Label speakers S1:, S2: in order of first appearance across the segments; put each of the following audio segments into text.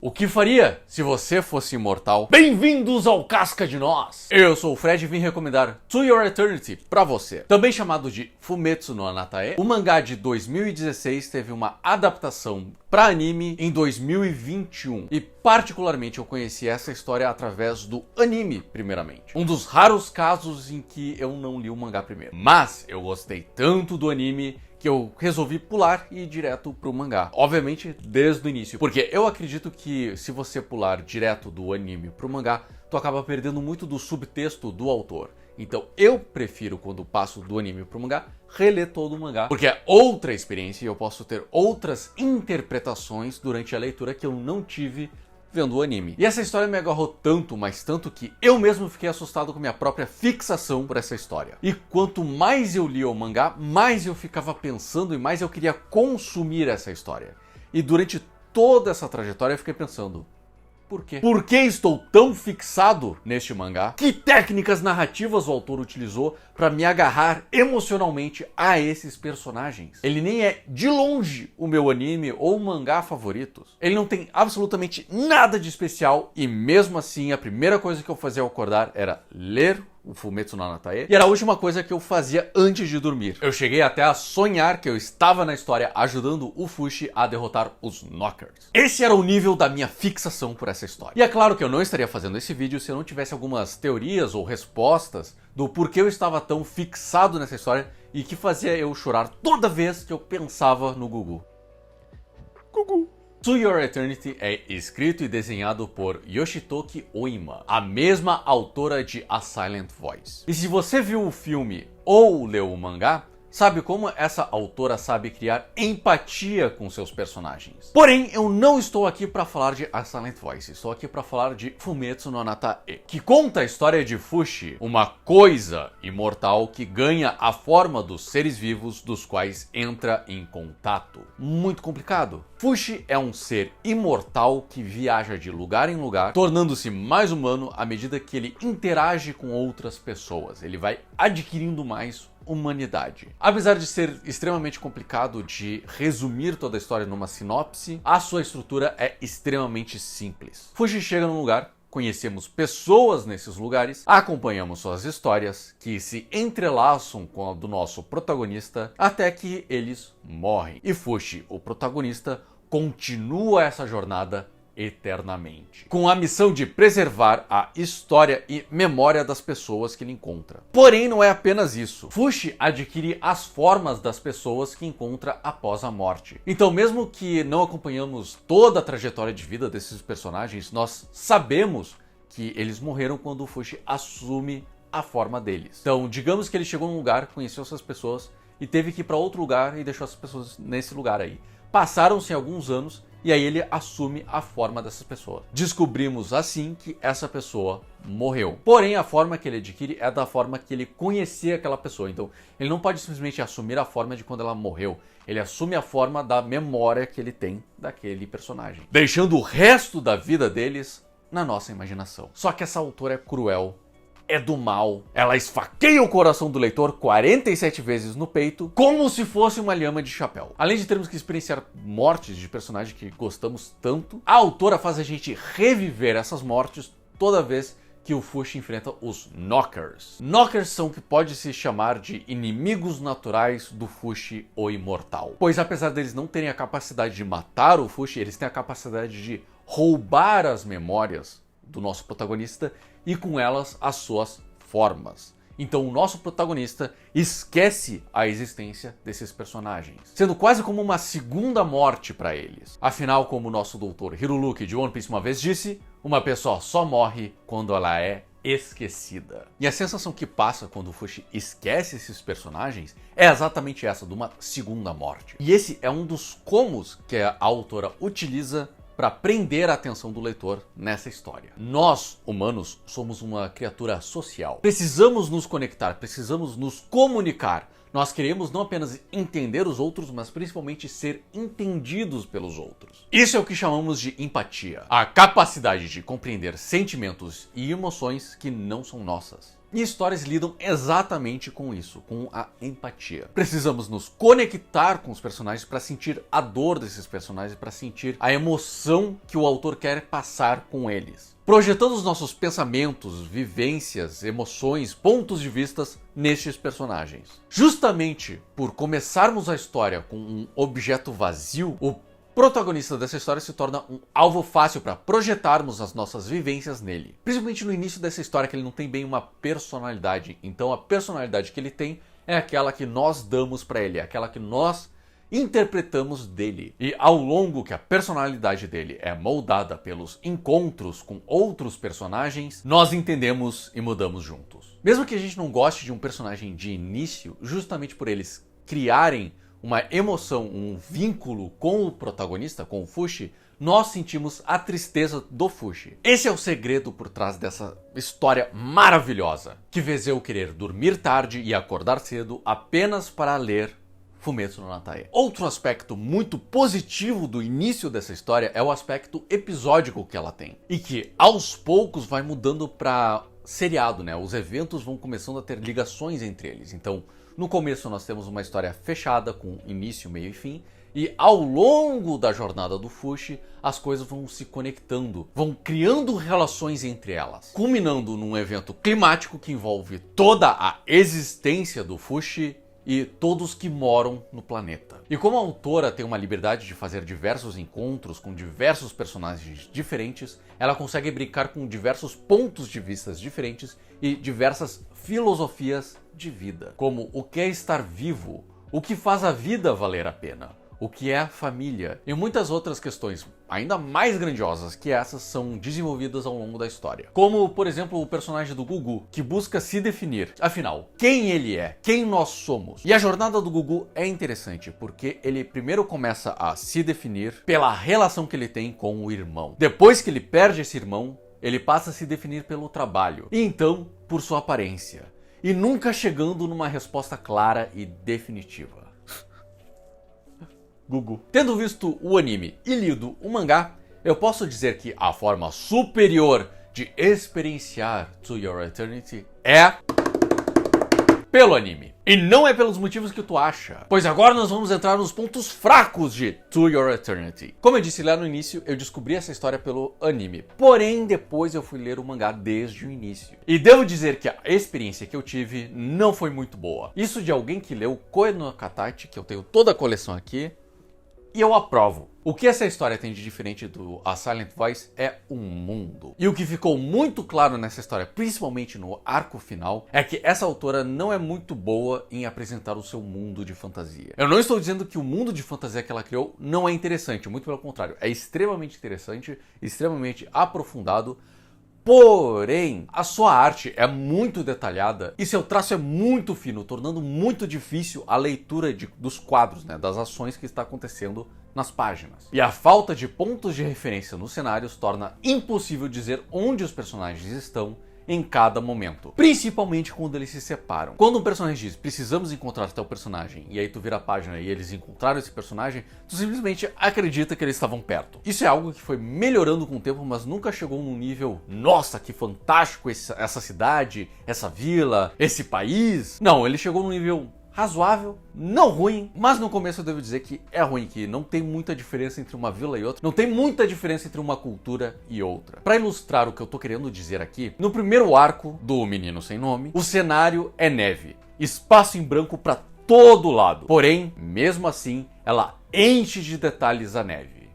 S1: O que faria se você fosse imortal? Bem-vindos ao Casca de Nós! Eu sou o Fred e vim recomendar To Your Eternity pra você. Também chamado de Fumetsu no Anatae, o mangá de 2016 teve uma adaptação pra anime em 2021. E particularmente eu conheci essa história através do anime, primeiramente. Um dos raros casos em que eu não li o mangá primeiro. Mas eu gostei tanto do anime que eu resolvi pular e ir direto pro mangá. Obviamente, desde o início. Porque eu acredito que se você pular direto do anime pro mangá, tu acaba perdendo muito do subtexto do autor. Então eu prefiro, quando passo do anime pro mangá, reler todo o mangá. Porque é outra experiência e eu posso ter outras interpretações durante a leitura que eu não tive vendo o anime. E essa história me agarrou tanto, mas tanto que eu mesmo fiquei assustado com minha própria fixação por essa história. E quanto mais eu lia o mangá, mais eu ficava pensando e mais eu queria consumir essa história. E durante toda essa trajetória eu fiquei pensando: por quê? Por que estou tão fixado neste mangá? Que técnicas narrativas o autor utilizou para me agarrar emocionalmente a esses personagens? Ele nem é de longe o meu anime ou mangá favoritos. Ele não tem absolutamente nada de especial e mesmo assim a primeira coisa que eu fazia ao acordar era ler o Fumetsu no Anatae, e era a última coisa que eu fazia antes de dormir. Eu cheguei até a sonhar que eu estava na história ajudando o Fushi a derrotar os Knockers. Esse era o nível da minha fixação por essa história. E é claro que eu não estaria fazendo esse vídeo se eu não tivesse algumas teorias ou respostas do porquê eu estava tão fixado nessa história e que fazia eu chorar toda vez que eu pensava no Gugu. Gugu. To Your Eternity é escrito e desenhado por Yoshitoki Oima, a mesma autora de A Silent Voice. E se você viu o filme ou leu o mangá, sabe como essa autora sabe criar empatia com seus personagens. Porém, eu não estou aqui para falar de A Silent Voice, estou aqui para falar de Fumetsu no Anatae, que conta a história de Fushi, uma coisa imortal que ganha a forma dos seres vivos dos quais entra em contato. Muito complicado. Fushi é um ser imortal que viaja de lugar em lugar, tornando-se mais humano à medida que ele interage com outras pessoas. Ele vai adquirindo mais humanidade. Apesar de ser extremamente complicado de resumir toda a história numa sinopse, a sua estrutura é extremamente simples. Fushi chega num lugar, conhecemos pessoas nesses lugares, acompanhamos suas histórias, que se entrelaçam com a do nosso protagonista, até que eles morrem. E Fushi, o protagonista, continua essa jornada eternamente, com a missão de preservar a história e memória das pessoas que ele encontra. Porém, não é apenas isso. Fushi adquire as formas das pessoas que encontra após a morte. Então, mesmo que não acompanhamos toda a trajetória de vida desses personagens, nós sabemos que eles morreram quando o Fushi assume a forma deles. Então, digamos que ele chegou num lugar, conheceu essas pessoas e teve que ir para outro lugar e deixou essas pessoas nesse lugar aí. Passaram-se alguns anos e aí ele assume a forma dessas pessoas. Descobrimos assim que essa pessoa morreu. Porém, a forma que ele adquire é da forma que ele conhecia aquela pessoa. Então, ele não pode simplesmente assumir a forma de quando ela morreu. Ele assume a forma da memória que ele tem daquele personagem, deixando o resto da vida deles na nossa imaginação. Só que essa autora é cruel, é do mal. Ela esfaqueia o coração do leitor 47 vezes no peito, como se fosse uma lhama de chapéu. Além de termos que experienciar mortes de personagens que gostamos tanto, a autora faz a gente reviver essas mortes toda vez que o Fushi enfrenta os Knockers. Knockers são o que pode se chamar de inimigos naturais do Fushi, o imortal. Pois apesar deles não terem a capacidade de matar o Fushi, eles têm a capacidade de roubar as memórias do nosso protagonista e com elas as suas formas. Então o nosso protagonista esquece a existência desses personagens, sendo quase como uma segunda morte para eles. Afinal, como o nosso doutor Hiruluki de One Piece uma vez disse, uma pessoa só morre quando ela é esquecida. E a sensação que passa quando o Fushi esquece esses personagens é exatamente essa, de uma segunda morte. E esse é um dos comos que a autora utiliza para prender a atenção do leitor nessa história. Nós, humanos, somos uma criatura social. Precisamos nos conectar, precisamos nos comunicar. Nós queremos não apenas entender os outros, mas principalmente ser entendidos pelos outros. Isso é o que chamamos de empatia. A capacidade de compreender sentimentos e emoções que não são nossas. E histórias lidam exatamente com isso, com a empatia. Precisamos nos conectar com os personagens para sentir a dor desses personagens, para sentir a emoção que o autor quer passar com eles. Projetando os nossos pensamentos, vivências, emoções, pontos de vista nestes personagens. Justamente por começarmos a história com um objeto vazio, o protagonista dessa história se torna um alvo fácil para projetarmos as nossas vivências nele. Principalmente no início dessa história, que ele não tem bem uma personalidade. Então a personalidade que ele tem é aquela que nós damos para ele, é aquela que nós interpretamos dele. E ao longo que a personalidade dele é moldada pelos encontros com outros personagens, nós entendemos e mudamos juntos. Mesmo que a gente não goste de um personagem de início, justamente por eles criarem uma emoção, um vínculo com o protagonista, com o Fushi, nós sentimos a tristeza do Fushi. Esse é o segredo por trás dessa história maravilhosa, que fez eu querer dormir tarde e acordar cedo apenas para ler Fumetsu no Natae. Outro aspecto muito positivo do início dessa história é o aspecto episódico que ela tem, e que aos poucos vai mudando para seriado, né? Os eventos vão começando a ter ligações entre eles. Então, no começo nós temos uma história fechada com início, meio e fim, e ao longo da jornada do Fushi, as coisas vão se conectando, vão criando relações entre elas, culminando num evento climático que envolve toda a existência do Fushi e todos que moram no planeta. E como a autora tem uma liberdade de fazer diversos encontros com diversos personagens diferentes, ela consegue brincar com diversos pontos de vista diferentes e diversas filosofias de vida, como o que é estar vivo, o que faz a vida valer a pena, o que é a família, e muitas outras questões ainda mais grandiosas que essas são desenvolvidas ao longo da história. Como, por exemplo, o personagem do Gugu, que busca se definir. Afinal, quem ele é? Quem nós somos? E a jornada do Gugu é interessante, porque ele primeiro começa a se definir pela relação que ele tem com o irmão. Depois que ele perde esse irmão, ele passa a se definir pelo trabalho. E então, por sua aparência. E nunca chegando numa resposta clara e definitiva. Gugu. Tendo visto o anime e lido o mangá, eu posso dizer que a forma superior de experienciar To Your Eternity é pelo anime. E não é pelos motivos que tu acha. Pois agora nós vamos entrar nos pontos fracos de To Your Eternity. Como eu disse lá no início, eu descobri essa história pelo anime. Porém, depois eu fui ler o mangá desde o início. E devo dizer que a experiência que eu tive não foi muito boa. Isso de alguém que leu Koe no Katachi, que eu tenho toda a coleção aqui, e eu aprovo. O que essa história tem de diferente do A Silent Voice é um mundo. E o que ficou muito claro nessa história, principalmente no arco final, é que essa autora não é muito boa em apresentar o seu mundo de fantasia. Eu não estou dizendo que o mundo de fantasia que ela criou não é interessante, muito pelo contrário. É extremamente interessante, extremamente aprofundado. Porém, a sua arte é muito detalhada e seu traço é muito fino, tornando muito difícil a leitura dos quadros, né, das ações que está acontecendo nas páginas. E a falta de pontos de referência nos cenários torna impossível dizer onde os personagens estão em cada momento, principalmente quando eles se separam. Quando um personagem diz, precisamos encontrar tal personagem, e aí tu vira a página e eles encontraram esse personagem, tu simplesmente acredita que eles estavam perto. Isso é algo que foi melhorando com o tempo, mas nunca chegou num nível, nossa, que fantástico essa cidade, essa vila, esse país. Não, ele chegou num nível razoável, não ruim, mas no começo eu devo dizer que é ruim, que não tem muita diferença entre uma vila e outra, não tem muita diferença entre uma cultura e outra. Para ilustrar o que eu tô querendo dizer aqui, no primeiro arco do Menino Sem Nome, o cenário é neve, espaço em branco para todo lado, porém, mesmo assim, ela enche de detalhes a neve.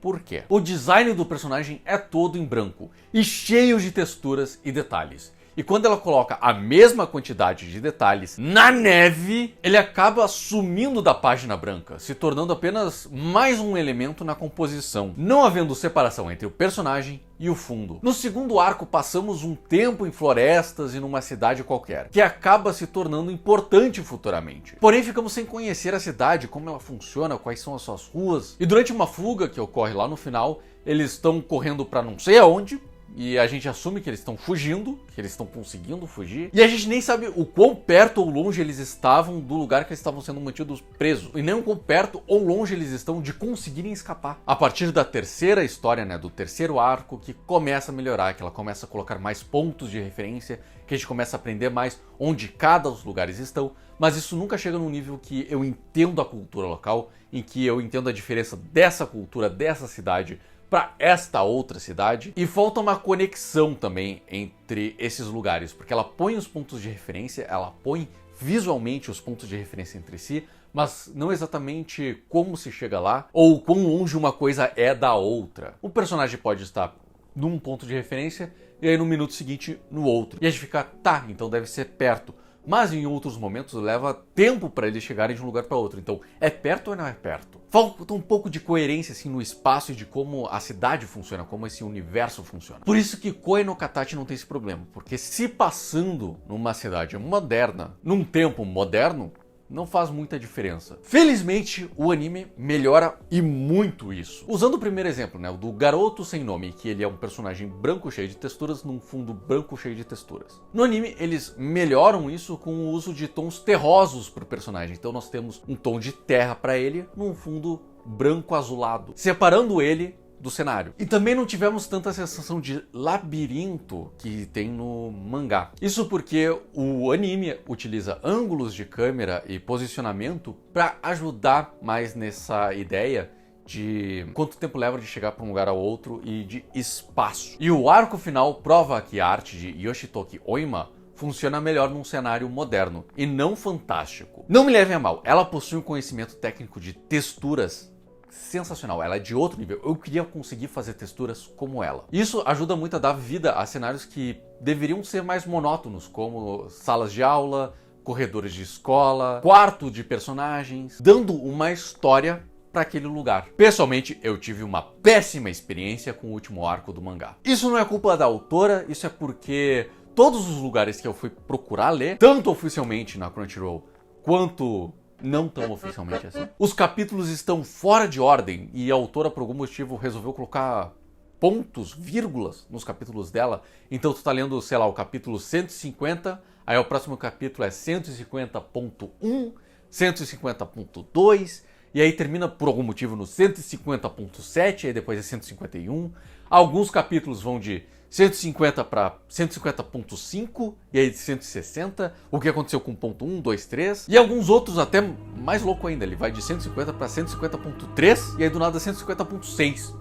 S1: Por quê? O design do personagem é todo em branco e cheio de texturas e detalhes. E quando ela coloca a mesma quantidade de detalhes na neve, ele acaba sumindo da página branca, se tornando apenas mais um elemento na composição, não havendo separação entre o personagem e o fundo. No segundo arco, passamos um tempo em florestas e numa cidade qualquer, que acaba se tornando importante futuramente. Porém, ficamos sem conhecer a cidade, como ela funciona, quais são as suas ruas, e durante uma fuga que ocorre lá no final, eles estão correndo para não sei aonde, e a gente assume que eles estão fugindo, que eles estão conseguindo fugir, e a gente nem sabe o quão perto ou longe eles estavam do lugar que eles estavam sendo mantidos presos, e nem o quão perto ou longe eles estão de conseguirem escapar. A partir da terceira história, né, do terceiro arco, que começa a melhorar, que ela começa a colocar mais pontos de referência, que a gente começa a aprender mais onde cada dos lugares estão, mas isso nunca chega num nível que eu entendo a cultura local, em que eu entendo a diferença dessa cultura, dessa cidade, para esta outra cidade, e falta uma conexão também entre esses lugares, porque ela põe os pontos de referência, ela põe visualmente os pontos de referência entre si, mas não exatamente como se chega lá, ou quão longe uma coisa é da outra. O personagem pode estar num ponto de referência, e aí no minuto seguinte no outro. E a gente fica, tá, então deve ser perto. Mas em outros momentos leva tempo para eles chegarem de um lugar para outro. Então, é perto ou não é perto? Falta um pouco de coerência assim no espaço e de como a cidade funciona, como esse universo funciona. Por isso que Koe no Katachi não tem esse problema, porque se passando numa cidade moderna, num tempo moderno, não faz muita diferença. Felizmente, o anime melhora e muito isso. Usando o primeiro exemplo, né, o do garoto sem nome, que ele é um personagem branco cheio de texturas num fundo branco cheio de texturas. No anime, eles melhoram isso com o uso de tons terrosos para o personagem. Então nós temos um tom de terra para ele num fundo branco azulado, separando ele do cenário. E também não tivemos tanta sensação de labirinto que tem no mangá. Isso porque o anime utiliza ângulos de câmera e posicionamento para ajudar mais nessa ideia de quanto tempo leva de chegar para um lugar ao outro e de espaço. E o arco final prova que a arte de Yoshitoki Oima funciona melhor num cenário moderno e não fantástico. Não me levem a mal, ela possui um conhecimento técnico de texturas sensacional, ela é de outro nível. Eu queria conseguir fazer texturas como ela. Isso ajuda muito a dar vida a cenários que deveriam ser mais monótonos, como salas de aula, corredores de escola, quarto de personagens, dando uma história para aquele lugar. Pessoalmente, eu tive uma péssima experiência com o último arco do mangá. Isso não é culpa da autora, isso é porque todos os lugares que eu fui procurar ler, tanto oficialmente na Crunchyroll, quanto não tão oficialmente assim, os capítulos estão fora de ordem e a autora, por algum motivo, resolveu colocar pontos, vírgulas nos capítulos dela. Então tu tá lendo, sei lá, o capítulo 150, aí o próximo capítulo é 150.1, 150.2, e aí termina por algum motivo no 150.7, aí depois é 151. Alguns capítulos vão de 150 para 150.5 e aí de 160, o que aconteceu com ponto 1, 2, 3, e alguns outros até mais louco ainda, ele vai de 150 para 150.3 e aí do nada 150.6.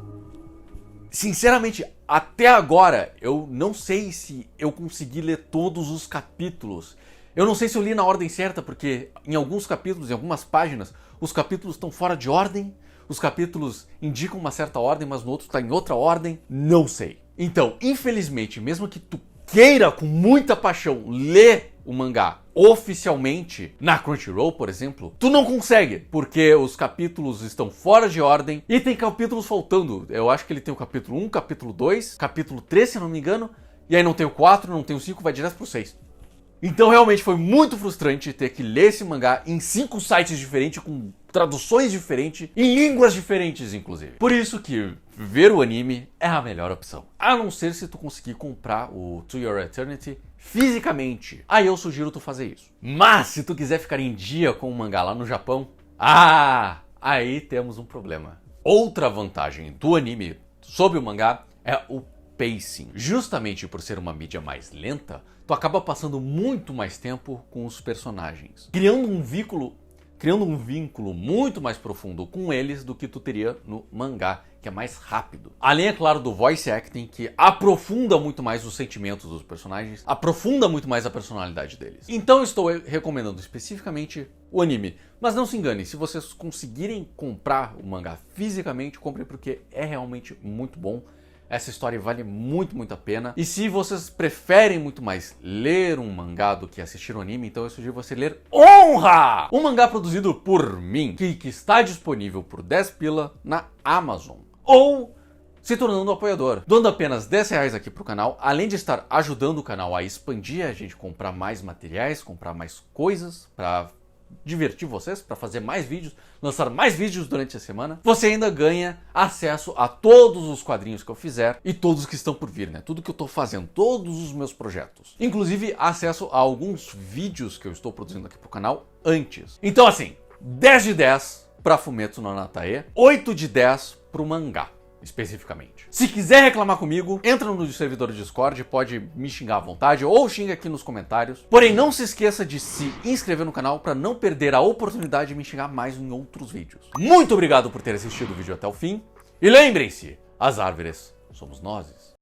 S1: Sinceramente, até agora eu não sei se eu consegui ler todos os capítulos. Eu não sei se eu li na ordem certa, porque em alguns capítulos, em algumas páginas, os capítulos estão fora de ordem, os capítulos indicam uma certa ordem, mas no outro está em outra ordem, não sei. Então, infelizmente, mesmo que tu queira com muita paixão ler o mangá oficialmente na Crunchyroll, por exemplo, tu não consegue, porque os capítulos estão fora de ordem e tem capítulos faltando. Eu acho que ele tem o capítulo 1, capítulo 2, capítulo 3, se eu não me engano, e aí não tem o 4, não tem o 5, vai direto pro 6. Então realmente foi muito frustrante ter que ler esse mangá em 5 sites diferentes, com traduções diferentes, em línguas diferentes inclusive. Por isso que ver o anime é a melhor opção. A não ser se tu conseguir comprar o To Your Eternity fisicamente. Aí eu sugiro tu fazer isso. Mas se tu quiser ficar em dia com o mangá lá no Japão, aí temos um problema. Outra vantagem do anime sobre o mangá é o pacing. Justamente por ser uma mídia mais lenta, tu acaba passando muito mais tempo com os personagens, criando um vínculo muito mais profundo com eles do que tu teria no mangá, que é mais rápido. Além, é claro, do voice acting, que aprofunda muito mais os sentimentos dos personagens, aprofunda muito mais a personalidade deles. Então eu estou recomendando especificamente o anime. Mas não se engane, se vocês conseguirem comprar o mangá fisicamente, compre porque é realmente muito bom. Essa história vale muito, muito a pena. E se vocês preferem muito mais ler um mangá do que assistir um anime, então eu sugiro você ler Honra! Um mangá produzido por mim, que está disponível por 10 pila na Amazon. Ou se tornando um apoiador, doando apenas R$10 aqui pro canal, além de estar ajudando o canal a expandir, a gente comprar mais materiais, comprar mais coisas para divertir vocês, para fazer mais vídeos, lançar mais vídeos durante a semana, você ainda ganha acesso a todos os quadrinhos que eu fizer e todos que estão por vir, né? Tudo que eu tô fazendo, todos os meus projetos. Inclusive, acesso a alguns vídeos que eu estou produzindo aqui pro canal antes. Então assim, 10 de 10 para Fumetsu no Natae, 8 de 10 pro mangá, especificamente. Se quiser reclamar comigo, entra no servidor do Discord, pode me xingar à vontade ou xinga aqui nos comentários. Porém, não se esqueça de se inscrever no canal para não perder a oportunidade de me xingar mais em outros vídeos. Muito obrigado por ter assistido o vídeo até o fim. E lembrem-se, as árvores somos nós.